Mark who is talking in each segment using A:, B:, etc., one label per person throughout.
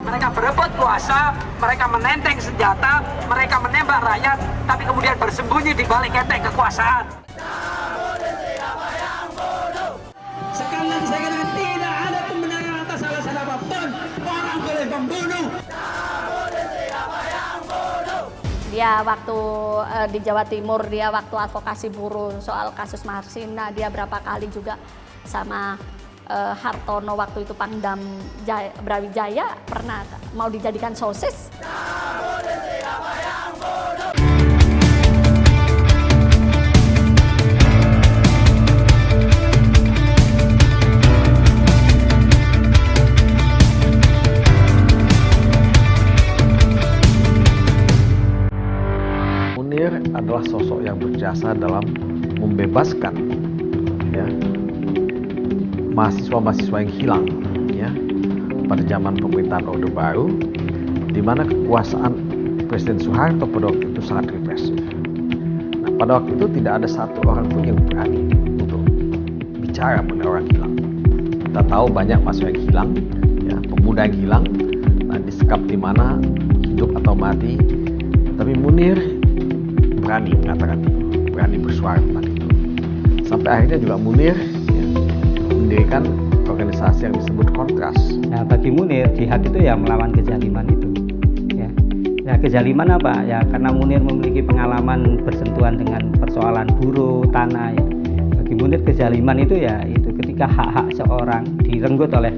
A: Mereka berebut kuasa, mereka menenteng senjata, mereka menembak rakyat, tapi kemudian bersembunyi di balik ketek kekuasaan. Sekali lagi saya katakan, tidak ada pembenaran atas alasan apapun. Orang boleh membunuh.
B: Dia waktu di Jawa Timur, dia waktu advokasi buruh soal kasus Marsina, dia berapa kali juga sama Hartono waktu itu Pangdam Brawijaya pernah mau dijadikan sosis.
C: Munir adalah sosok yang berjasa dalam membebaskan mahasiswa-mahasiswa yang hilang pada zaman pemerintahan Orde Baru, di mana kekuasaan Presiden Soeharto pada waktu itu sangat represif. Nah, pada waktu itu tidak ada satu orang pun yang berani untuk bicara mengenai orang hilang. Kita tahu banyak mahasiswa yang hilang, pemuda yang hilang, disekap di mana, hidup atau mati. Tapi Munir berani mengatakan itu, berani bersuara tentang itu. Sampai akhirnya juga Munir mendirikan organisasi yang disebut Kontras.
D: Nah, bagi Munir, jihad itu ya melawan kezaliman itu. Ya, kezaliman apa? Ya karena Munir memiliki pengalaman bersentuhan dengan persoalan buruh, tanah. Ya. Bagi Munir kezaliman itu ya itu ketika hak-hak seorang direnggut oleh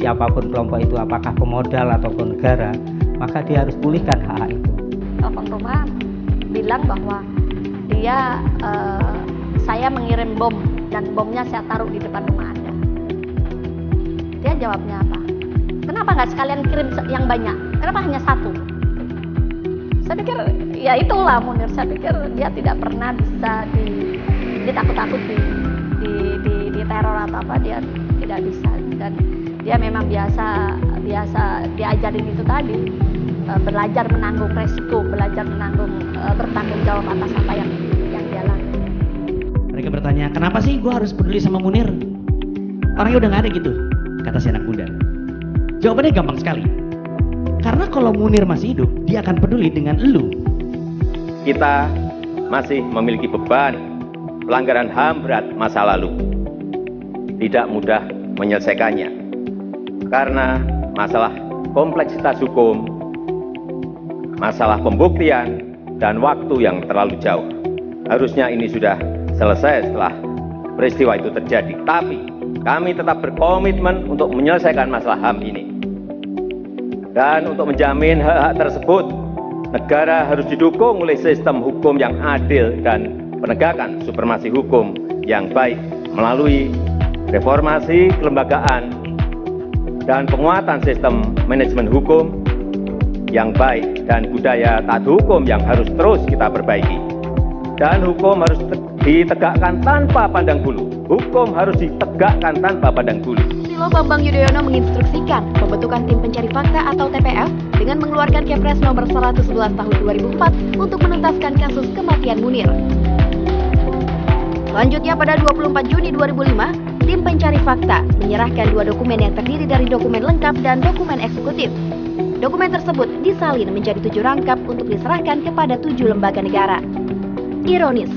D: siapapun kelompok itu, apakah pemodal ataupun negara, maka dia harus pulihkan hak-hak itu.
B: Telepon rumah bilang bahwa dia saya mengirim bom dan bomnya saya taruh di depan rumah Anda. Dia jawabnya apa? Kenapa nggak sekalian kirim yang banyak? Kenapa hanya satu? Saya pikir ya itulah Munir. Saya pikir dia tidak pernah bisa ditakut-takut di teror atau apa, dia tidak bisa. Dan dia memang biasa diajarin itu tadi, belajar menanggung resiko, belajar bertanggung jawab atas apa yang dia lakukan.
E: Mereka bertanya, kenapa sih gue harus peduli sama Munir? Orangnya udah gak ada gitu, kata si anak muda. Jawabannya gampang sekali. Karena kalau Munir masih hidup, dia akan peduli dengan elu.
F: Kita masih memiliki beban pelanggaran HAM berat masa lalu. Tidak mudah menyelesaikannya. Karena masalah kompleksitas hukum, masalah pembuktian, dan waktu yang terlalu jauh. Harusnya ini sudah selesai setelah peristiwa itu terjadi. Tapi kami tetap berkomitmen untuk menyelesaikan masalah HAM ini. Dan untuk menjamin hak-hak tersebut, negara harus didukung oleh sistem hukum yang adil dan penegakan supremasi hukum yang baik melalui reformasi kelembagaan dan penguatan sistem manajemen hukum yang baik dan budaya taat hukum yang harus terus kita perbaiki. Dan hukum harus ditegakkan tanpa pandang bulu. Hukum harus ditegakkan tanpa pandang bulu.
G: Susilo Bambang Yudhoyono menginstruksikan pembentukan tim pencari fakta atau TPF dengan mengeluarkan Kepres nomor 111 tahun 2004 untuk menuntaskan kasus kematian Munir. Selanjutnya pada 24 Juni 2005, tim pencari fakta menyerahkan 2 dokumen yang terdiri dari dokumen lengkap dan dokumen eksekutif. Dokumen tersebut disalin menjadi 7 rangkap untuk diserahkan kepada 7 lembaga negara. Ironis,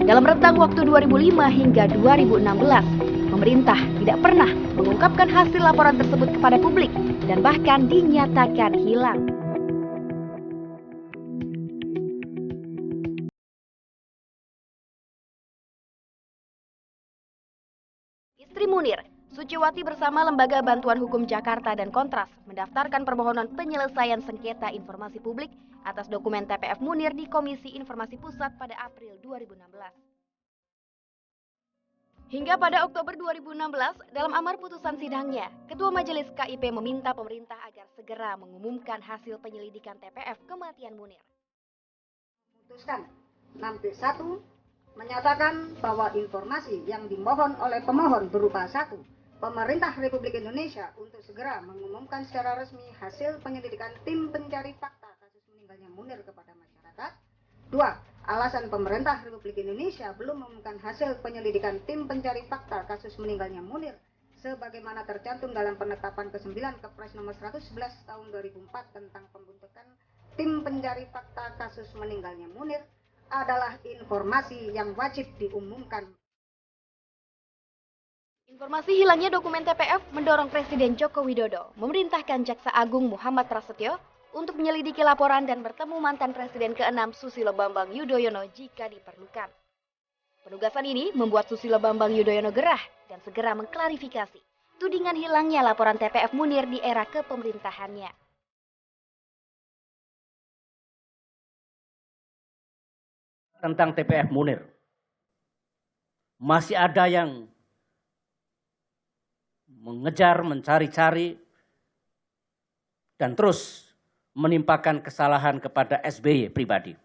G: dalam rentang waktu 2005 hingga 2016, pemerintah tidak pernah mengungkapkan hasil laporan tersebut kepada publik dan bahkan dinyatakan hilang. Istri Munir, Suciwati bersama Lembaga Bantuan Hukum Jakarta dan Kontras mendaftarkan permohonan penyelesaian sengketa informasi publik atas dokumen TPF Munir di Komisi Informasi Pusat pada April 2016. Hingga pada Oktober 2016, dalam amar putusan sidangnya, Ketua Majelis KIP meminta pemerintah agar segera mengumumkan hasil penyelidikan TPF kematian Munir.
H: Putuskan 6.1 menyatakan bahwa informasi yang dimohon oleh pemohon berupa 1. Pemerintah Republik Indonesia untuk segera mengumumkan secara resmi hasil penyelidikan tim pencari fakta kasus meninggalnya Munir kepada masyarakat. 2. Alasan pemerintah Republik Indonesia belum mengumumkan hasil penyelidikan tim pencari fakta kasus meninggalnya Munir sebagaimana tercantum dalam penetapan ke-9 Kepres nomor 111 tahun 2004 tentang pembentukan tim pencari fakta kasus meninggalnya Munir adalah informasi yang wajib diumumkan.
G: Informasi hilangnya dokumen TPF mendorong Presiden Joko Widodo memerintahkan Jaksa Agung Muhammad Prasetyo untuk menyelidiki laporan dan bertemu mantan Presiden ke-6 Susilo Bambang Yudhoyono jika diperlukan. Penugasan ini membuat Susilo Bambang Yudhoyono gerah dan segera mengklarifikasi tudingan hilangnya laporan TPF Munir di era kepemerintahannya.
I: Tentang TPF Munir, masih ada yang mengejar, mencari-cari, dan terus menimpakan kesalahan kepada SBY pribadi.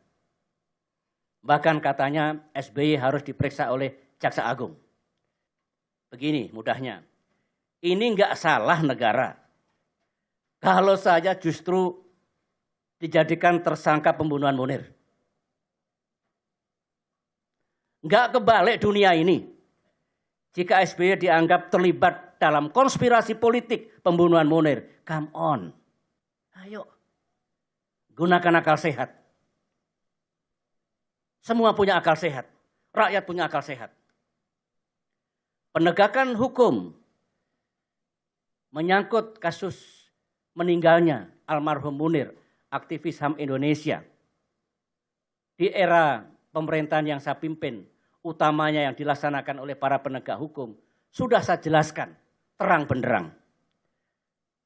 I: Bahkan katanya SBY harus diperiksa oleh Jaksa Agung. Begini mudahnya, ini nggak salah negara kalau saja justru dijadikan tersangka pembunuhan Munir. Nggak kebalik dunia ini jika SBY dianggap terlibat dalam konspirasi politik pembunuhan Munir. Come on, ayo gunakan akal sehat. Semua punya akal sehat, rakyat punya akal sehat. Penegakan hukum menyangkut kasus meninggalnya almarhum Munir, aktivis HAM Indonesia. Di era pemerintahan yang saya pimpin, utamanya yang dilaksanakan oleh para penegak hukum, sudah saya jelaskan terang benderang.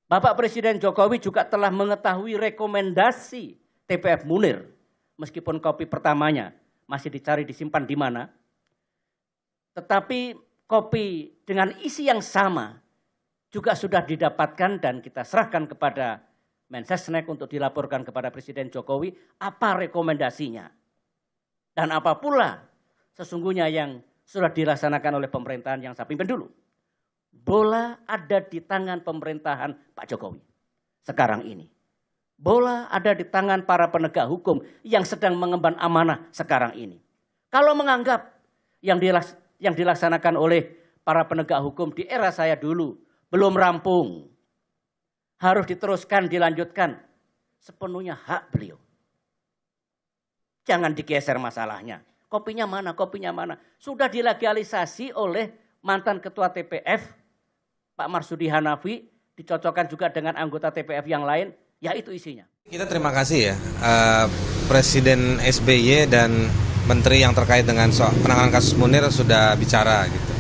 I: Bapak Presiden Jokowi juga telah mengetahui rekomendasi TPF Munir, meskipun kopi pertamanya masih dicari disimpan di mana, tetapi kopi dengan isi yang sama juga sudah didapatkan dan kita serahkan kepada Mensesnek untuk dilaporkan kepada Presiden Jokowi apa rekomendasinya. Dan apa pula sesungguhnya yang sudah dilaksanakan oleh pemerintahan yang saya pimpin dulu. Bola ada di tangan pemerintahan Pak Jokowi sekarang ini. Bola ada di tangan para penegak hukum yang sedang mengemban amanah sekarang ini. Kalau menganggap yang dilaksanakan oleh para penegak hukum di era saya dulu belum rampung, harus diteruskan, dilanjutkan, sepenuhnya hak beliau. Jangan digeser masalahnya. Kopinya mana, kopinya mana. Sudah dilegalisasi oleh mantan ketua TPF, Pak Marsudi Hanafi, dicocokkan juga dengan anggota TPF yang lain, ya itu isinya.
J: Kita terima kasih ya, Presiden SBY dan Menteri yang terkait dengan penanganan kasus Munir sudah bicara gitu.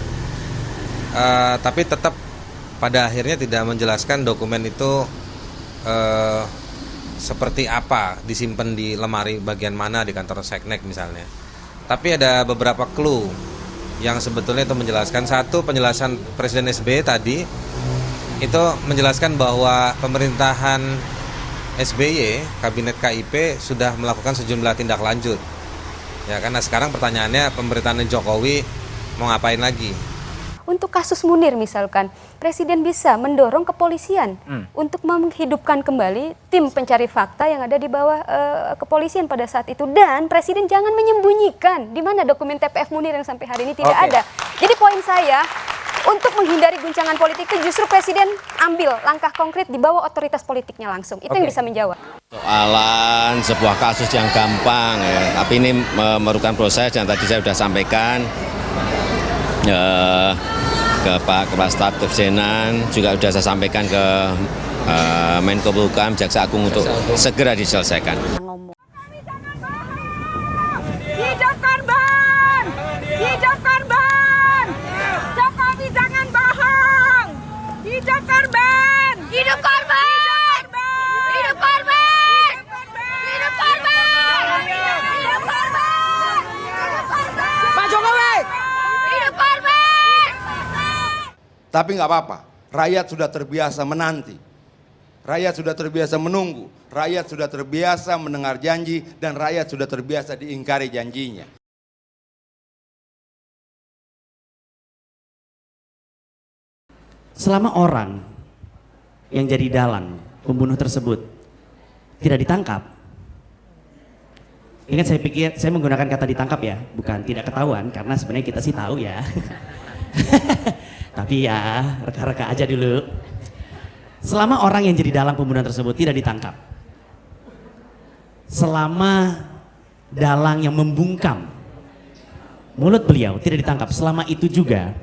J: Tapi tetap pada akhirnya tidak menjelaskan dokumen itu seperti apa, disimpan di lemari bagian mana di kantor Seknek misalnya. Tapi ada beberapa clue yang sebetulnya itu menjelaskan. Satu, penjelasan Presiden SBY tadi itu menjelaskan bahwa pemerintahan SBY, Kabinet KIP sudah melakukan sejumlah tindak lanjut. Ya, karena sekarang pertanyaannya pemerintahan Jokowi mau ngapain lagi?
K: Untuk kasus Munir misalkan, Presiden bisa mendorong kepolisian untuk menghidupkan kembali tim pencari fakta yang ada di bawah kepolisian pada saat itu. Dan Presiden jangan menyembunyikan di mana dokumen TPF Munir yang sampai hari ini tidak ada. Jadi poin saya, untuk menghindari guncangan politik itu justru Presiden ambil langkah konkret di bawah otoritas politiknya langsung. Itu yang bisa menjawab.
F: Soalan sebuah kasus yang gampang, ya. Tapi ini memerlukan proses yang tadi saya sudah sampaikan. Ke Pak Kepala Staf Kepresidenan, juga sudah saya sampaikan ke Menko Polhukam, Jaksa Agung untuk segera diselesaikan.
L: Hidup korban! Hidup korban! Jokowi jangan bohong! Hidup korban! Hidup korban! Hidup korban! Hidup korban! Hidup korban! Pak Jokowi! Hidup korban!
M: Tapi nggak apa-apa, rakyat sudah terbiasa menanti, rakyat sudah terbiasa menunggu, rakyat sudah terbiasa mendengar janji, dan rakyat sudah terbiasa diingkari janjinya.
E: Selama orang yang jadi dalang pembunuh tersebut tidak ditangkap, ingat saya pikir saya menggunakan kata ditangkap ya, bukan tidak ketahuan, karena sebenarnya kita sih tahu ya. Tapi ya, reka-reka aja dulu. Selama orang yang jadi dalang pembunuhan tersebut tidak ditangkap, selama dalang yang membungkam mulut beliau tidak ditangkap, selama itu juga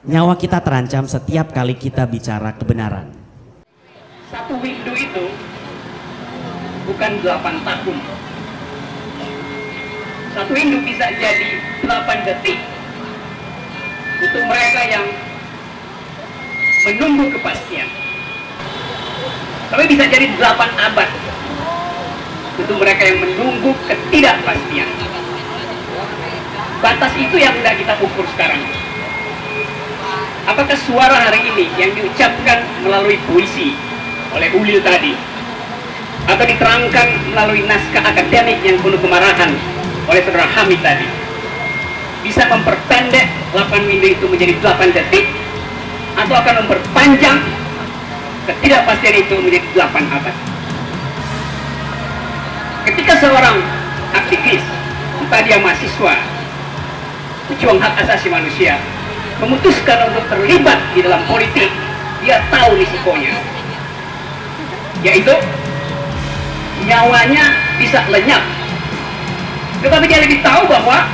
E: nyawa kita terancam setiap kali kita bicara kebenaran.
A: Satu window itu bukan 8 tahun. Satu window bisa jadi 8 detik untuk mereka yang menunggu kepastian. Tapi bisa jadi 8 abad untuk mereka yang menunggu ketidakpastian. Batas itu yang sudah kita ukur sekarang. Apakah suara hari ini yang diucapkan melalui puisi oleh Ulil tadi, atau diterangkan melalui naskah akademik yang penuh kemarahan oleh saudara Hamid tadi, bisa memperpendek 8 window itu menjadi 8 detik, atau akan memperpanjang ketidakpastian itu menjadi 8 abad? Ketika seorang aktivis, entah dia mahasiswa, pejuang hak asasi manusia, memutuskan untuk terlibat di dalam politik, dia tahu risikonya, yaitu nyawanya bisa lenyap. Tetapi dia lebih tahu bahwa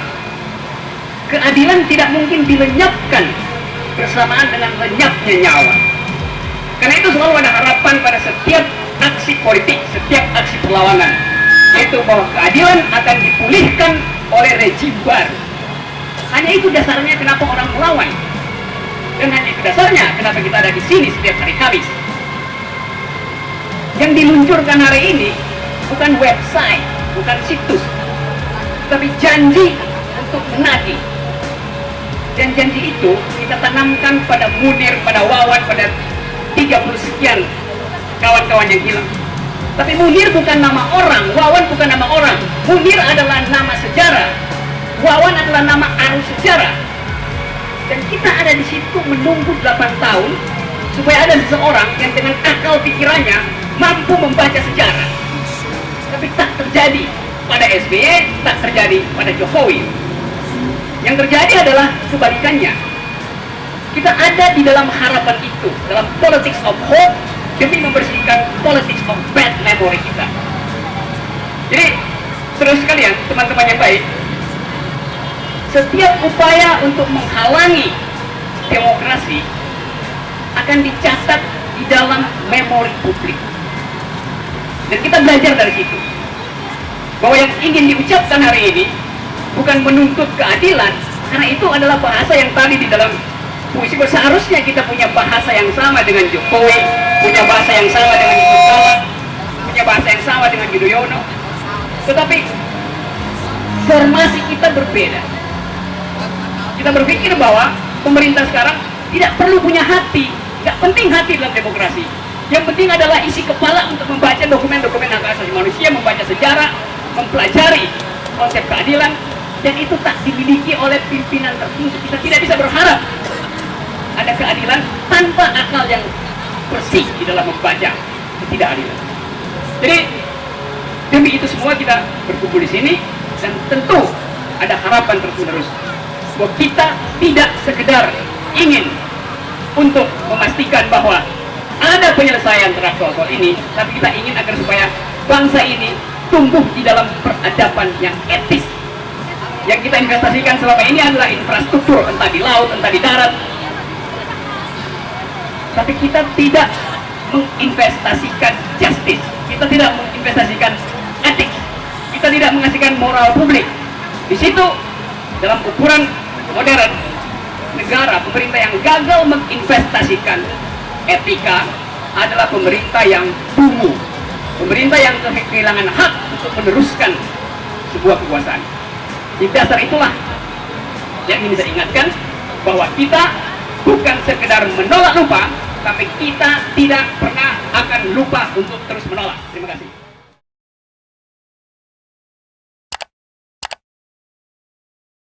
A: keadilan tidak mungkin dilenyapkan bersamaan dengan lenyapnya nyawa. Karena itu selalu ada harapan pada setiap aksi politik, setiap aksi perlawanan, yaitu bahwa keadilan akan dipulihkan oleh rejim baru. Hanya itu dasarnya kenapa orang melawan, dan hanya itu dasarnya kenapa kita ada di sini setiap hari Kamis. Yang diluncurkan hari ini bukan website, bukan situs, tapi janji untuk menagih. Dan janji itu kita tanamkan pada Munir, pada Wawan, pada 30 sekian kawan-kawan yang hilang. Tapi Munir bukan nama orang, Wawan bukan nama orang. Munir adalah nama sejarah, Wawan adalah nama arus sejarah. Dan kita ada di situ menunggu 8 tahun supaya ada seseorang yang dengan akal pikirannya mampu membaca sejarah. Tapi tak terjadi pada SBY, tak terjadi pada Jokowi. Yang terjadi adalah kebalikannya. Kita ada di dalam harapan itu, dalam politics of hope, demi membersihkan politics of bad memory kita. Jadi, saudara sekalian, teman-teman yang baik, setiap upaya untuk menghalangi demokrasi akan dicatat di dalam memori publik. Dan kita belajar dari situ, bahwa yang ingin diucapkan hari ini bukan menuntut keadilan, karena itu adalah bahasa yang tadi di dalam puisi. Seharusnya kita punya bahasa yang sama dengan Jokowi, punya bahasa yang sama dengan Yusuf Kala, punya bahasa yang sama dengan Yudhoyono. Tetapi formasi kita berbeda. Kita berpikir bahwa pemerintah sekarang tidak perlu punya hati, tidak penting hati dalam demokrasi. Yang penting adalah isi kepala untuk membaca dokumen-dokumen hak asasi manusia, membaca sejarah, mempelajari konsep keadilan, dan itu tak dimiliki oleh pimpinan tertentu. Kita tidak bisa berharap ada keadilan tanpa akal yang bersih di dalam membaca ketidakadilan. Jadi demi itu semua kita berkumpul di sini, dan tentu ada harapan terus-menerus bahwa kita tidak sekedar ingin untuk memastikan bahwa ada penyelesaian terhadap soal-soal ini, tapi kita ingin agar supaya bangsa ini tumbuh di dalam peradaban yang etis. Yang kita investasikan selama ini adalah infrastruktur, entah di laut, entah di darat. Tapi kita tidak menginvestasikan justice, kita tidak menginvestasikan etik, kita tidak mengasihkan moral publik. Di situ, dalam ukuran modern, negara, pemerintah yang gagal menginvestasikan etika adalah pemerintah yang dungu, pemerintah yang kehilangan hak untuk meneruskan sebuah kekuasaan. Di dasar itulah yang ingin saya ingatkan, bahwa kita bukan sekedar menolak lupa, tapi kita tidak pernah akan lupa untuk terus menolak. Terima kasih.